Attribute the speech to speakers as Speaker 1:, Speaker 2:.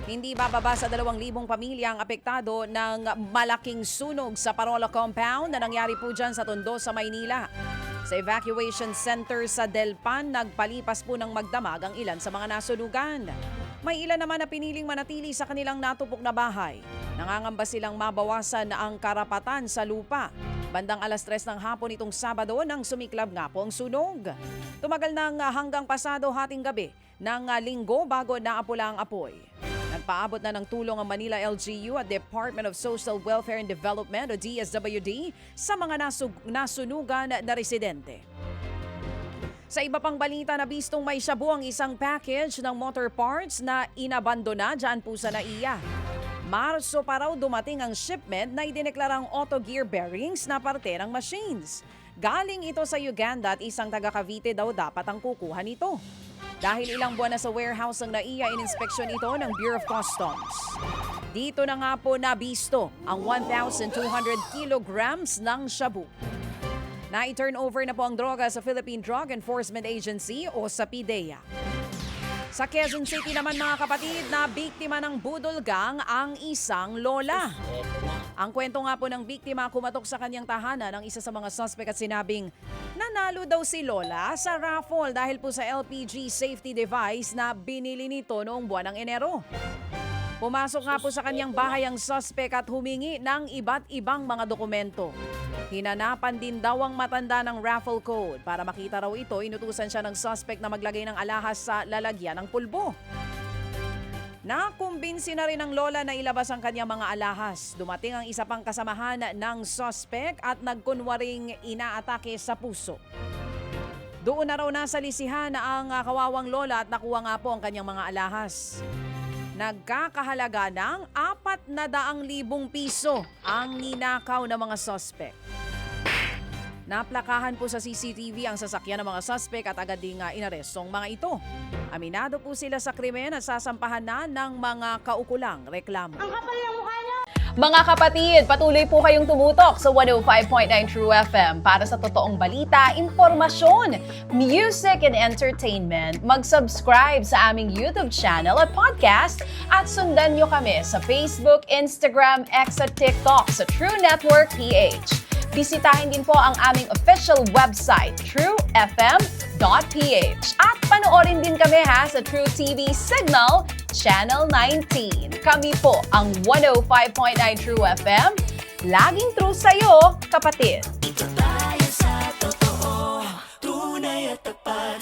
Speaker 1: Hindi bababa sa 2,000 pamilya ang apektado ng malaking sunog sa Parola Compound na nangyari po dyan sa Tondo sa Maynila. Sa evacuation center sa Delpan, nagpalipas po ng magdamag ang ilan sa mga nasunugan. May ilan naman na piniling manatili sa kanilang natupok na bahay. Nangangamba silang mabawasan ang karapatan sa lupa. Bandang 3:00 ng hapon itong Sabado nang sumiklab nga po ang sunog. Tumagal ng hanggang pasado hating gabi ng linggo bago naapula ang apoy. Nagpaabot na ng tulong ang Manila LGU at Department of Social Welfare and Development o DSWD sa mga nasunugan na residente. Sa iba pang balita, nabistong may shabu ang isang package ng motor parts na inabandona dyan po sa NAIA. Marso pa raw dumating ang shipment na idineklarang auto gear bearings na parte ng machines. Galing ito sa Uganda at isang taga Cavite daw dapat ang kukuha nito. Dahil ilang buwan na sa warehouse ng NAIA, ininspeksyon ito ng Bureau of Customs. Dito na nga po nabisto ang 1,200 kilograms ng shabu. Na-turn over na po ang droga sa Philippine Drug Enforcement Agency o sa PDEA. Sa Quezon City naman mga kapatid, na biktima ng budol gang ang isang lola. Ang kwento nga po ng biktima, kumatok sa kanyang tahanan ng isa sa mga suspect at sinabing nanalo daw si lola sa raffle dahil po sa LPG safety device na binili nito noong buwan ng Enero. Pumasok nga po sa kanyang bahay ang suspect at humingi ng iba't ibang mga dokumento. Hinanapan din daw ang matanda ng raffle code. Para makita raw ito, inutusan siya ng suspect na maglagay ng alahas sa lalagyan ng pulbo. Nakumbinsi na rin ng lola na ilabas ang kanyang mga alahas. Dumating ang isa pang kasamahan ng suspect at nagkunwaring inaatake sa puso. Doon na raw nasa lisihan na ang kawawang lola at nakuha nga po ang kanyang mga alahas. Nagkakahalaga ng 400,000 piso ang ninakaw ng mga suspect. Naplakahan po sa CCTV ang sasakyan ng mga suspect at agad ding inarestong mga ito. Aminado po sila sa krimen at sasampahan na ng mga kaukulang reklamo.
Speaker 2: Ang kapal ng mukha niyo!
Speaker 3: Mga kapatid, patuloy po kayong tumutok sa 105.9 True FM para sa totoong balita, impormasyon, music and entertainment. Mag-subscribe sa aming YouTube channel at podcast at sundan nyo kami sa Facebook, Instagram, X at TikTok sa True Network PH. Bisitahin din po ang aming official website, truefm.ph. At panoorin din kami sa True TV Signal, Channel 19. Kami po ang 105.9 True FM. Laging true sa'yo, kapatid.